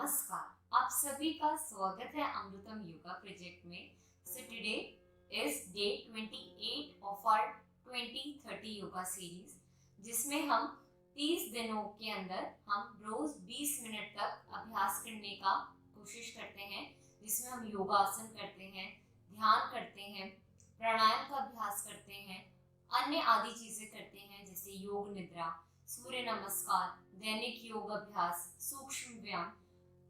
नमस्कार, आप सभी का स्वागत है अमृतम योगा प्रोजेक्ट में। So today is day 28 of our 2030 yoga series, जिसमें हम 30 दिनों के अंदर हम रोज 20 मिनट तक अभ्यास करने का कोशिश करते हैं, जिसमें हम योगासन करते हैं, ध्यान करते हैं, प्राणायाम का अभ्यास करते हैं, अन्य आदि चीजें करते हैं जैसे योग निद्रा, सूर्य नमस्कार, दैनिक योग अभ्यास, सूक्ष्म व्यायाम।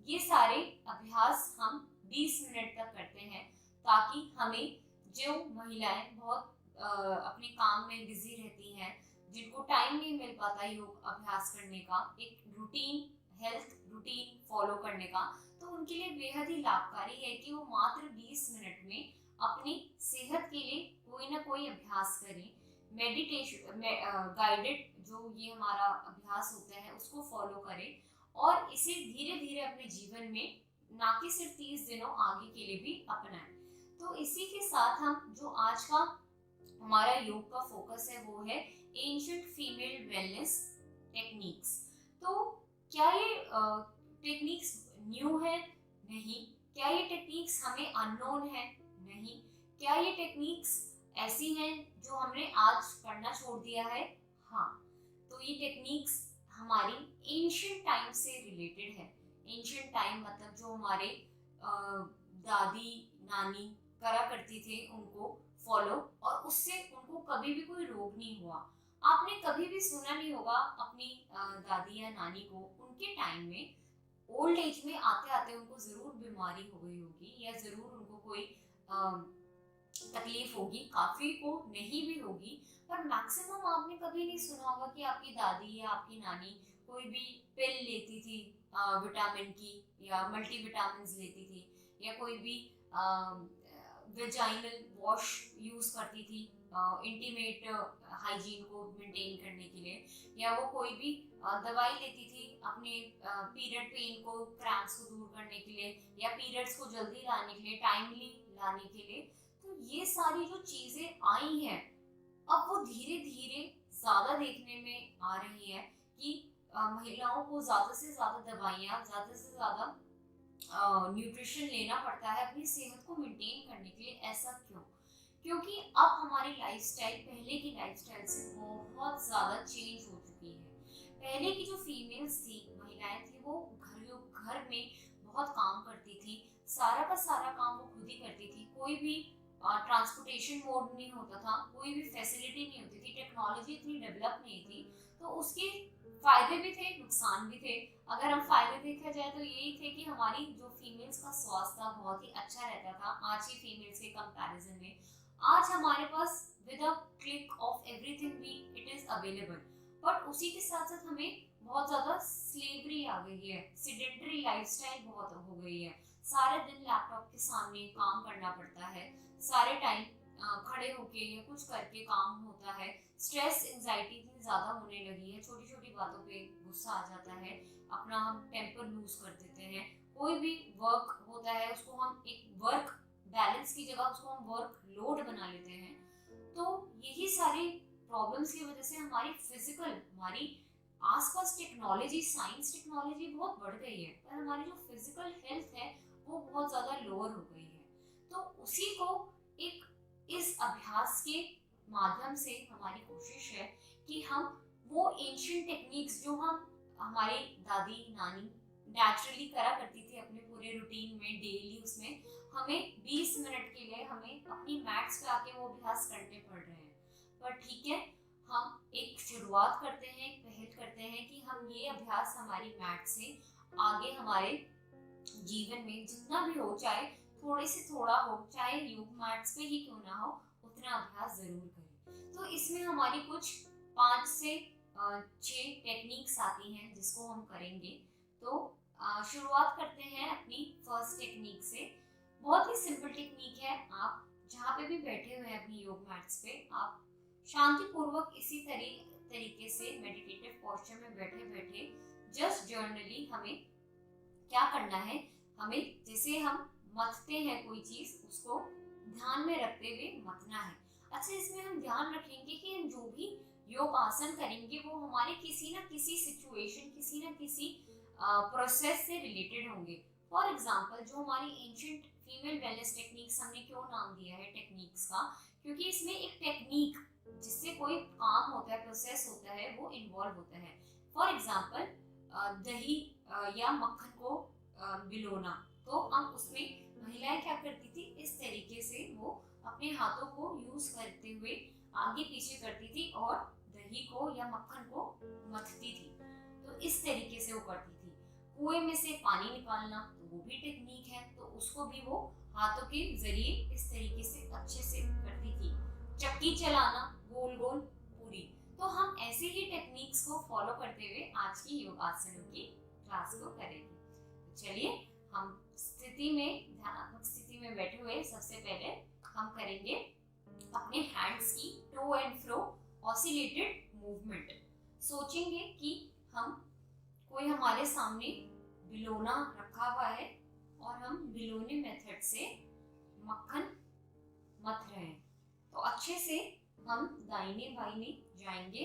ये सारे अभ्यास हम 20 मिनट तक करते हैं, ताकि हमें जो महिलाएं बहुत अपने काम में बिजी रहती हैं, जिनको टाइम नहीं मिल पाता योग अभ्यास करने का, एक रूटीन हेल्थ रूटीन फॉलो करने का, तो उनके लिए बेहद ही लाभकारी है कि वो मात्र 20 मिनट में अपनी सेहत के लिए कोई ना कोई अभ्यास करें। मेडिटेशन गाइडेड जो ये हमारा अभ्यास होता है उसको फॉलो करें और इसे धीरे धीरे अपने जीवन में ना कि सिर्फ 30 दिनों आगे के लिए भी अपनाएं। तो इसी के साथ हम जो आज का हमारा योग का फोकस है वो है एंशिएंट फीमेल वेलनेस टेक्निक्स। तो क्या ये टेक्निक्स न्यू है? नहीं। क्या ये टेक्निक्स हमें अननोन है? नहीं। क्या ये टेक्निक्स ऐसी हैं जो हमने आज करना छोड़ दिया है? हाँ। तो ये टेक्निक्स हमारी एंशिएंट टाइम से रिलेटेड है। एंशिएंट टाइम मतलब जो हमारे दादी नानी करा करती थे उनको फॉलो, और उससे उनको कभी भी कोई रोग नहीं हुआ। आपने कभी भी सुना नहीं होगा अपनी दादी या नानी को उनके टाइम में ओल्ड एज में आते आते उनको जरूर बीमारी हो गई होगी, या जरूर उनको कोई तकलीफ होगी, काफी को नहीं भी होगी, पर मैक्सिमम आपने कभी नहीं सुना होगा कि आपकी दादी या आपकी नानी कोई भी पिल लेती थी विटामिन की, या मल्टी विटामिन लेती थी, या कोई भी वेजाइनल वॉश यूज करती थी इंटीमेट हाइजीन को मेंटेन करने के लिए, या वो कोई भी दवाई लेती थी अपने पीरियड पेन को, क्रैम्प्स को दूर करने के लिए, या पीरियड्स को जल्दी लाने के लिए, टाइमली लाने के लिए। तो ये सारी जो चीजें आई हैं, अब वो धीरे धीरे ज्यादा देखने में आ रही है कि महिलाओं को ज्यादा से ज्यादा दवाइयाँ, ज्यादा से ज्यादा न्यूट्रिशन लेना पड़ता है अपनी सेहत को मेंटेन करने के लिए। ऐसा क्यों? क्योंकि अब हमारी लाइफस्टाइल पहले की लाइफस्टाइल से बहुत ज्यादा चेंज हो चुकी है। पहले की जो फीमेल्स थी, महिलाएं थी, वो घर में बहुत काम करती थी, सारा का सारा काम वो खुद ही करती थी। कोई भी ट्रांसपोर्टेशन मोड नहीं होता था, कोई भी फैसिलिटी नहीं होती थी, टेक्नोलॉजी इतनी डेवलप नहीं थी, तो उसके फायदे भी थे, नुकसान भी थे। अगर हम फायदे देखा जाए तो यही थे कि हमारी जो फीमेल्स का स्वास्थ्य था बहुत ही अच्छा रहता था आज की फीमेल्स के कंपैरिजन में। आज हमारे पास with a click of everything भी इट इज अवेलेबल, बट उसी के साथ साथ हमें बहुत ज्यादा स्लेवरी आ गई है, सेडेंटरी लाइफस्टाइल बहुत हो गई है। सारे दिन लैपटॉप के सामने काम करना पड़ता है, सारे टाइम खड़े होके या कुछ करके काम होता है। स्ट्रेस एंजाइटी इतनी ज़्यादा होने लगी है, छोटी छोटी बातों पे गुस्सा आ जाता है, अपना हम टेम्पर लूज कर देते हैं। कोई भी वर्क होता है उसको हम एक वर्क बैलेंस की जगह उसको हम वर्क लोड बना लेते हैं। तो यही सारी प्रॉब्लम्स की वजह से हमारी फिजिकल, हमारी आसपास टेक्नोलॉजी, साइंस टेक्नोलॉजी बहुत बढ़ गई है, पर हमारी जो फिजिकल हेल्थ है वो बहुत ज़्यादा लोअर हो गई है। तो उसी को एक इस अभ्यास के माध्यम से हमारी कोशिश है कि हम वो एंशिएंट टेक्निक्स जो हम हमारी दादी नानी नेचुरली करा करती थी अपने पूरे रूटीन में, डेली, उसमें हमें 20 मिनट के लिए हमें अपनी मैट्स पे आके वो अभ्यास करने पड़ रहे हैं। पर ठीक है, हम एक शुरुआत करते हैं, एक पहल करते हैं कि हम ये अभ्यास हमारी मैट से आगे हमारे जीवन में जितना भी हो, चाहे थोड़े से थोड़ा हो, चाहे योग मैट्स पे ही क्यों ना हो, उतना अभ्यास जरूर करें। तो इसमें हमारी कुछ 5 से 6 टेक्निक्स आती हैं जिसको हम करेंगे। तो शुरुआत करते हैं अपनी फर्स्ट टेक्निक से। बहुत ही सिंपल टेक्निक है। आप जहाँ पे भी बैठे हुए हैं अपनी योग मैट्स पे, आप शांति पूर्वक इसी तरीके से मेडिटेटिव पोस्चर में बैठे बैठे जस्ट जर्नली हमें क्या करना है, हमें जैसे हम मथते हैं कोई चीज, उसको ध्यान में रखते हुए मथना है। अच्छा, इसमें हम ध्यान रखेंगे कि हम जो भी योग आसन करेंगे वो हमारे किसी ना किसी सिचुएशन, किसी ना किसी प्रोसेस से रिलेटेड होंगे। फॉर एग्जाम्पल जो हमारी एंशियंट फीमेल वेलनेस टेक्निक्स, हमने क्यों नाम दिया है टेक्निक्स का, क्योंकि इसमें एक टेक्निक जिससे कोई काम होता है, प्रोसेस होता है, वो इन्वॉल्व होता है। फॉर एग्जाम्पल दही या मक्खन को बिलोना, तो हम उसमें महिलाएं क्या करती थी, इस तरीके से वो अपने हाथों को यूज करते हुए आगे पीछे करती थी और दही को या मक्खन को मथती थी। तो इस तरीके से वो करती थी। कुएं में से पानी निकालना, तो वो भी टेक्निक है, तो उसको भी वो हाथों के जरिए इस तरीके से अच्छे से करती थी। चक्की चलाना, गोल गोल पूरी। तो हम ऐसे ही टेक्निक्स को फॉलो करते हुए आज की योगासनों की क्लास को करेंगे। तो चलिए हम स्थिति में, ध्यानात्मक स्थिति में बैठे हुए सबसे पहले हम करेंगे अपने हैंड्स की to and fro oscillated movement. सोचेंगे कि हम कोई हमारे सामने बिलोना रखा हुआ है और हम बिलोने मेथड से मक्खन मथ रहे हैं। तो अच्छे से हम दाहिने बाहिने जाएंगे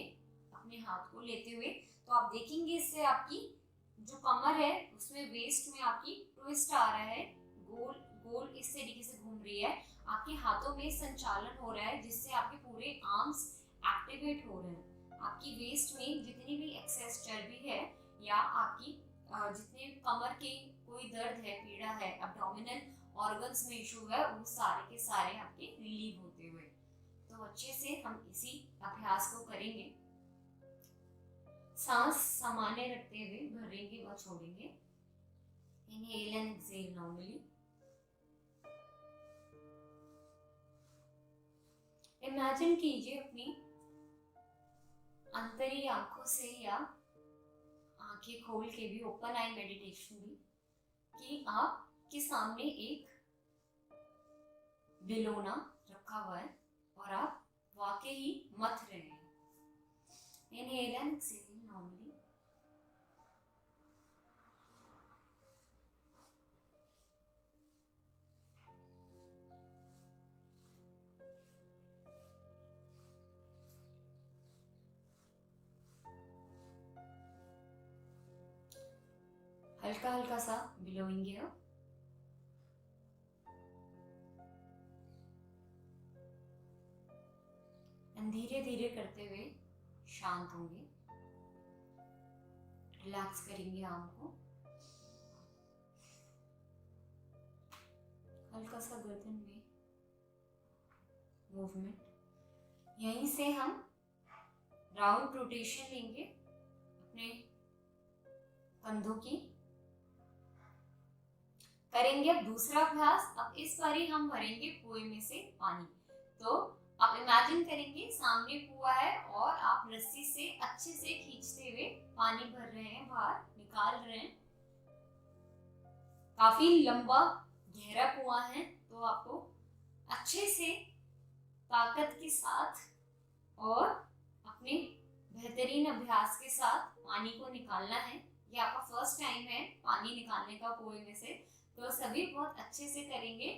अपने हाथ को लेते हुए। तो आप देखेंगे इससे आपकी जो कमर है उसमें वेस्ट में आपकी ट्विस्ट आ रहा है, गोल गोल इस तरीके से घूम रही है, आपके हाथों में संचालन हो रहा है, जिससे आपके पूरे आर्म्स एक्टिवेट हो रहे हैं। आपकी वेस्ट में जितनी भी एक्सेस चर्बी है या आपकी जितने कमर के कोई दर्द है, पीड़ा है, एब्डोमिनल ऑर्गन्स में इशू है, वो सारे के सारे आपके रिलीव होते हुए। तो अच्छे से हम इसी अभ्यास को करेंगे। सांस सामान्य रखते हुए भरेंगे व छोड़ेंगे। Inhale and exhale normally. Imagine कीजिए अपनी अंतरी आंखों से या आंखें खोल के भी, ओपन आई मेडिटेशन भी, कि आपके सामने एक बिलोना रखा हुआ है और आप वाकई ही मथ रहे हैं। Inhale and exhale normally. हल्का हल्का सा बिलोइंग एयर। धीरे धीरे करते हुए शांत होंगे, रिलैक्स करेंगे आर्म को, हल्का सा गर्दन में मूवमेंट। यहीं से हम राउंड रोटेशन लेंगे अपने कंधों की। करेंगे अब दूसरा अभ्यास। अब इस बारी हम भरेंगे कुएं में से पानी। तो आप इमेजिन करेंगे सामने कुआं है और आप रस्सी से अच्छे से खींचते हुए पानी भर रहे हैं, बाहर निकाल रहे हैं। काफी लंबा गहरा कुआं है, तो आपको अच्छे से ताकत के साथ और अपने बेहतरीन अभ्यास के साथ पानी को निकालना है। ये आपका फर्स्ट टाइम है पानी निकालने का कुएं में से, तो सभी बहुत अच्छे से करेंगे।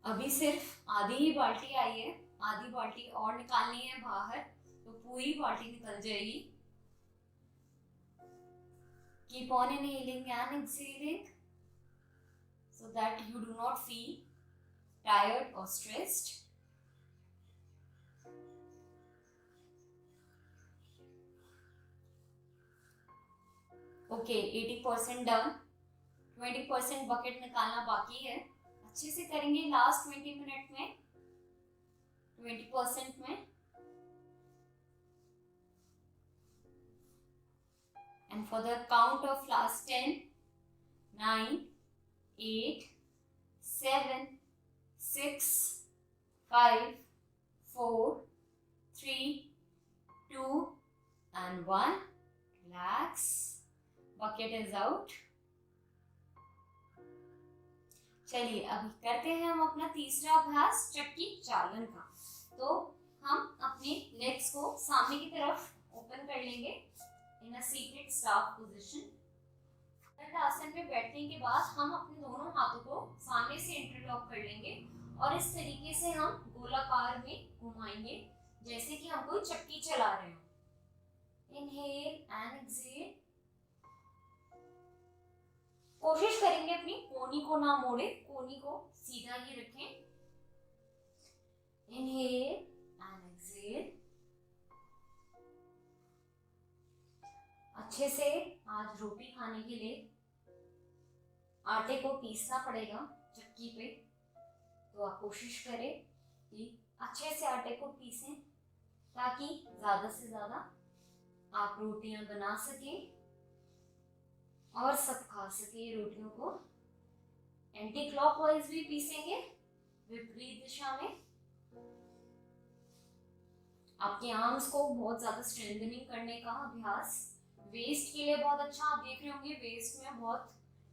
अभी सिर्फ आधी ही बाल्टी आई है, आधी बाल्टी और निकालनी है बाहर, तो पूरी बाल्टी निकल जाएगी। Keep on inhaling and exhaling so that you do not feel tired or stressed. Okay, 80% done, 20% bucket निकालना बाकी है। अच्छे से करेंगे लास्ट 20 मिनट में, 20% में। And for the count of last 10, 9, 8, 7, 6, 5, 4, 3, 2 and 1. Relax. Bucket is out. चलिए अभी करते हैं हम अपना तीसरा अभ्यास चक्की चालन का। तो हम अपने लेग्स को सामने की तरफ ओपन कर लेंगे इन अ सीटेड स्टाफ पोजीशन। आसन में बैठने के बाद हम अपने दोनों हाथों को सामने से इंटरलॉक कर लेंगे और इस तरीके से हम गोलाकार में घुमाएंगे जैसे कि हम कोई चक्की चला रहे हो। Inhale and exhale. कोशिश करेंगे अपनी कोहनी को ना मोड़े, कोहनी को सीधा ही रखें। Inhale and exhale. अच्छे से आज रोटी खाने के लिए आटे को पीसना पड़ेगा चक्की पे, तो आप कोशिश करें कि अच्छे से आटे को पीसें ताकि ज़्यादा से ज़्यादा आप रोटियां बना सकें और सब खा सके रोटियों को। एंटी क्लॉकवाइज भी पीसेंगे, विपरीत दिशा में। आपके आर्म्स को बहुत ज़्यादा स्ट्रेंथनिंग करने का अभ्यास, वेस्ट के लिए बहुत अच्छा। आप देख रहे होंगे वेस्ट में बहुत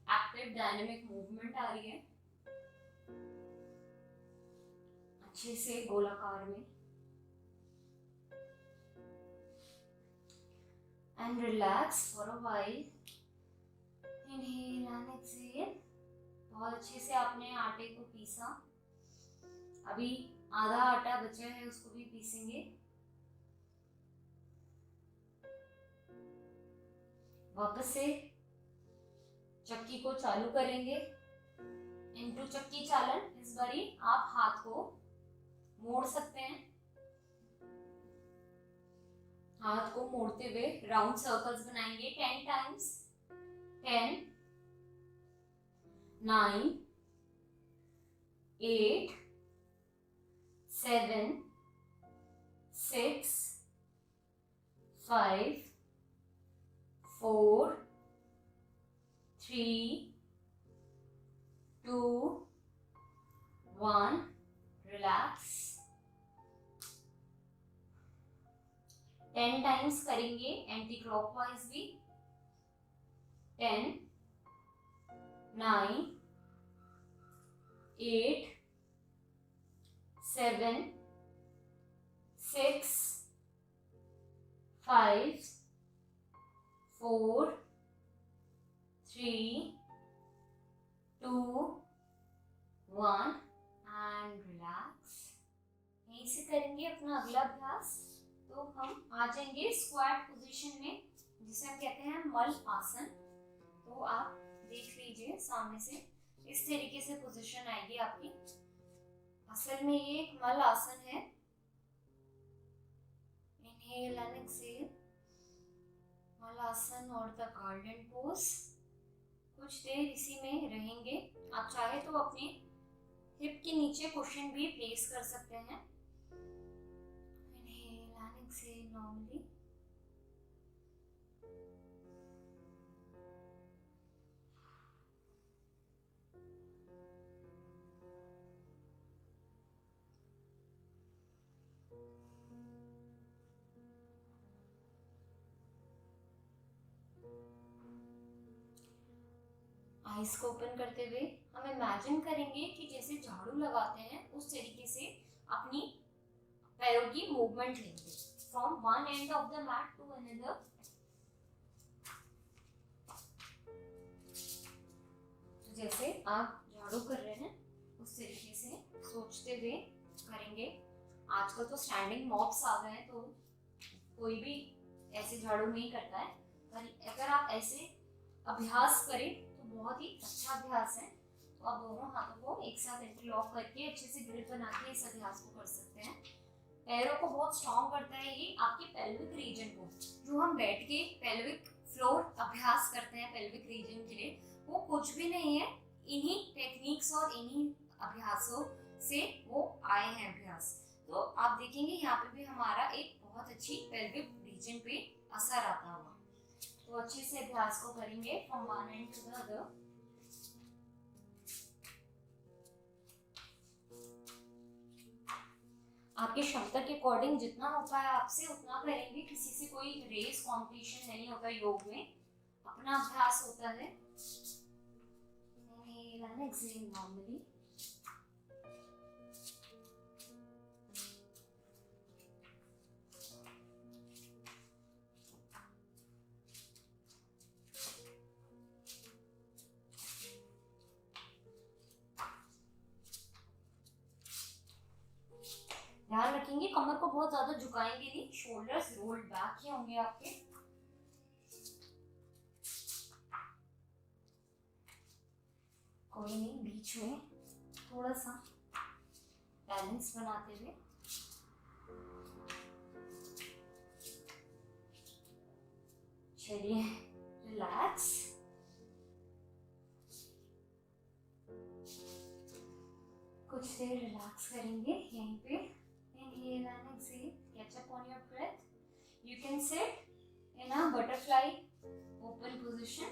एक्टिव डायनेमिक मूवमेंट आ रही है। अच्छे से गोलाकार में and relax for a while. Inhale and exhale. बहुत अच्छे से आपने आटे को पीसा, अभी आधा आटा बचा है उसको भी पीसेंगे। वापस से चक्की को चालू करेंगे। इनटू चक्की चालन। इस बारी आप हाथ को मोड़ सकते हैं, हाथ को मोड़ते हुए राउंड सर्कल्स बनाएंगे 10 टाइम्स। 10 9 8 7 6 5 4 3 2 1। रिलैक्स। 10 टाइम्स करेंगे एंटी क्लॉकवाइज भी। 10 9 8 7 6 5 4 3 2 1 एंड रिलैक्स। यहीं से करेंगे अपना अगला अभ्यास। तो हम आ जाएंगे स्क्वाट पोजीशन में, जिसे हम कहते हैं मल आसन। तो आप देख लीजिए सामने से इस तरीके से पोजीशन आएगी आपकी। असल में ये एक मल आसन है। Inhale and exhale. मल आसन और द गार्डन पोज। कुछ देर इसी में रहेंगे। आप चाहे तो अपने हिप के नीचे कुशन भी प्लेस कर सकते हैं। Inhale and exhale normally. Eyes को ओपन करते हुए हम इमेजिन करेंगे कि जैसे झाड़ू लगाते हैं उस तरीके से अपनी पैरों की मूवमेंट लेंगे from one end of the mat to another. तो जैसे आप झाड़ू कर रहे हैं उस तरीके से सोचते हुए करेंगे। आजकल तो स्टैंडिंग मॉप्स आ गए हैं तो कोई भी ऐसे झाड़ू नहीं करता है, पर अगर आप ऐसे अभ्यास करें बहुत ही अच्छा अभ्यास है। तो आप दोनों हाथों को एक साथ इंटरलॉक करके अच्छे से ग्रिप बना के इस अभ्यास को कर सकते हैं। पैरों को बहुत स्ट्रॉन्ग करता है ये आपके पेल्विक रीजन को। जो हम बैठ के पेल्विक फ्लोर अभ्यास करते हैं पेल्विक रीजन के लिए, वो कुछ भी नहीं है, इन्हीं टेक्निक्स और इन्हीं अभ्यासों से वो आए हैं अभ्यास। तो आप देखेंगे यहाँ पे भी हमारा एक बहुत अच्छी पेल्विक रीजन पे असर आता हुआ। तो अच्छे से अभ्यास को करेंगे from one end to the other. आपकी क्षमता के अकॉर्डिंग जितना हो पाए आपसे उतना करेंगे। किसी से कोई रेस कंपटीशन नहीं होता योग में, अपना अभ्यास होता है। Inhale and exhale normally. बहुत ज्यादा झुकाएंगे नहीं, शोल्डर्स रोल्ड बैक ही होंगे आपके। कोई नहीं, बीच में थोड़ा सा बैलेंस बनाते हुए। चलिए रिलैक्स। कुछ देर रिलैक्स करेंगे यहीं पे। Inhale and exhale. Catch up on your breath. You can sit in a butterfly open position.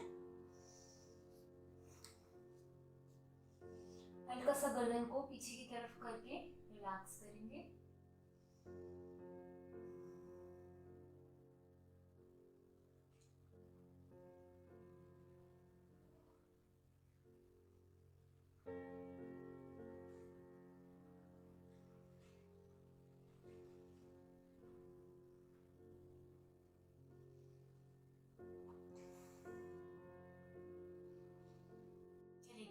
हल्का सा गर्दन को पीछे की तरफ करके रिलैक्स करेंगे।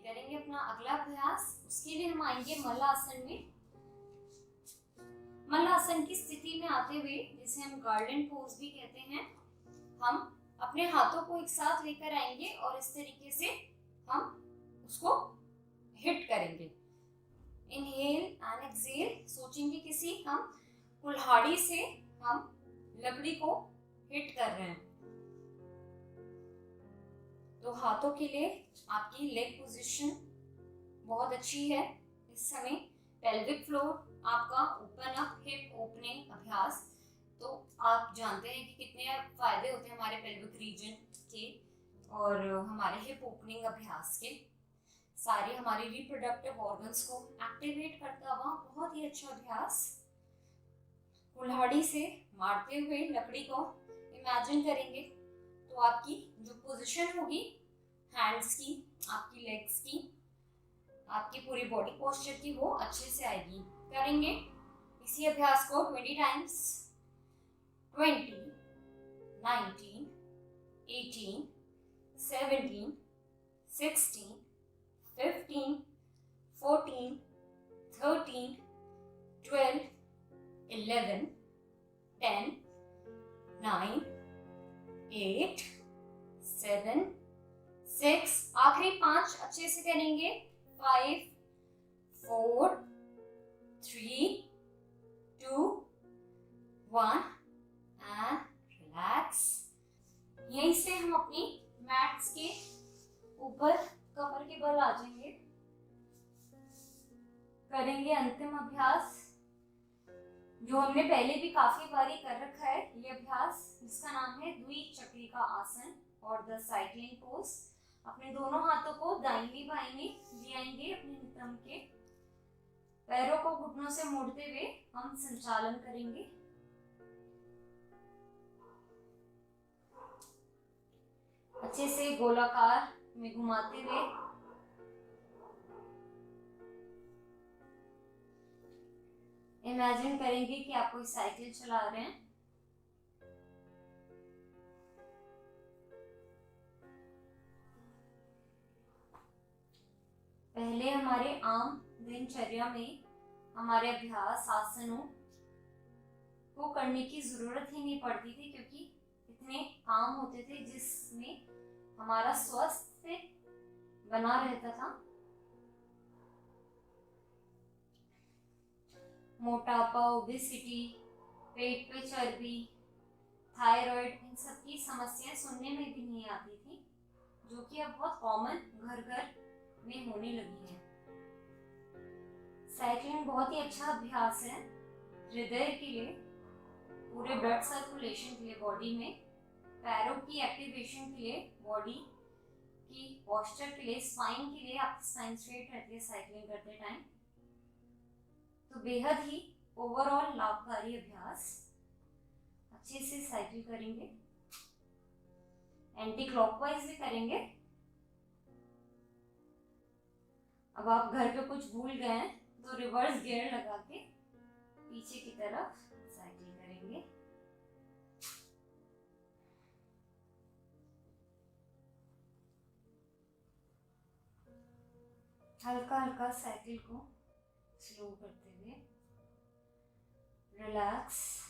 करेंगे अपना अगला अभ्यास। उसके लिए हम आएंगे मल्लासन में। मल्लासन की स्थिति में आते हुए, जिसे हम गार्डन पोज भी कहते हैं, हम अपने हाथों को एक साथ लेकर आएंगे और इस तरीके से हम उसको हिट करेंगे। Inhale and exhale. सोचेंगे किसी हम कुल्हाड़ी से हम लकड़ी को हिट कर रहे हैं। तो हाथों के लिए आपकी लेग पोजीशन बहुत अच्छी है इस समय। पेल्विक फ्लोर आपका ओपन अप, हिप ओपनिंग अभ्यास। तो आप जानते हैं कि कितने फायदे होते हैं हमारे पेल्विक रीजन के और हमारे हिप ओपनिंग अभ्यास के। सारे हमारे रिप्रोडक्टिव ऑर्गन्स को एक्टिवेट करता हुआ बहुत ही अच्छा अभ्यास। कुल्हाड़ी से मारते हुए लकड़ी को इमेजिन करेंगे, तो आपकी जो पोजीशन होगी हैंड्स की, आपकी लेग्स की, आपकी पूरी बॉडी पोस्चर की, वो अच्छे से आएगी। करेंगे इसी अभ्यास को 20 टाइम्स। 20, 19, 18, 17, 16, 15, 14, 13, 12, 11, 10, 9, 8, 7, 6, आखिरी 5 अच्छे से करेंगे। 5, 4, 3, 2, 1 एंड रिलैक्स। यहीं से हम अपनी मैट्स के ऊपर कमर के बल आ जाएंगे। करेंगे अंतिम अभ्यास, जो हमने पहले भी काफी बारी कर रखा है ये अभ्यास, जिसका नाम है द्विचक्री का आसन और द साइक्लिंग पोज। अपने दोनों हाथों को दाहिनी बाहिनी ले आएंगे अपने नितंब के। पैरों को घुटनों से मोड़ते हुए हम संचालन करेंगे। अच्छे से गोलाकार में घुमाते हुए इमेजिन करेंगे कि आप कोई साइकिल चला रहे हैं। पहले हमारे आम दिनचर्या में हमारे अभ्यास आसनों को करने की जरूरत ही नहीं पड़ती थी, क्योंकि इतने काम होते थे जिसमें हमारा स्वास्थ्य बना रहता था। मोटापा, ओबेसिटी, पेट पे चर्बी, थायराइड, इन सब की समस्याएं सुनने में भी नहीं आती थी, जो कि अब बहुत कॉमन घर घर में होने लगी है। साइकिलिंग बहुत ही अच्छा अभ्यास है हृदय के लिए, पूरे ब्लड सर्कुलेशन के लिए बॉडी में, पैरों की एक्टिवेशन के लिए, बॉडी की पोस्चर के लिए, स्पाइन के लिए, आपकी स्पाइन स्ट्रेट रहती है साइकिलिंग करते टाइम। तो बेहद ही ओवरऑल लाभकारी अभ्यास। अच्छे से साइकिल करेंगे, एंटी क्लॉकवाइज भी करेंगे। अब आप घर पे कुछ भूल गए हैं तो रिवर्स गियर लगा के पीछे की तरफ साइकिल करेंगे। हल्का हल्का साइकिल को स्लो करते हुए रिलैक्स।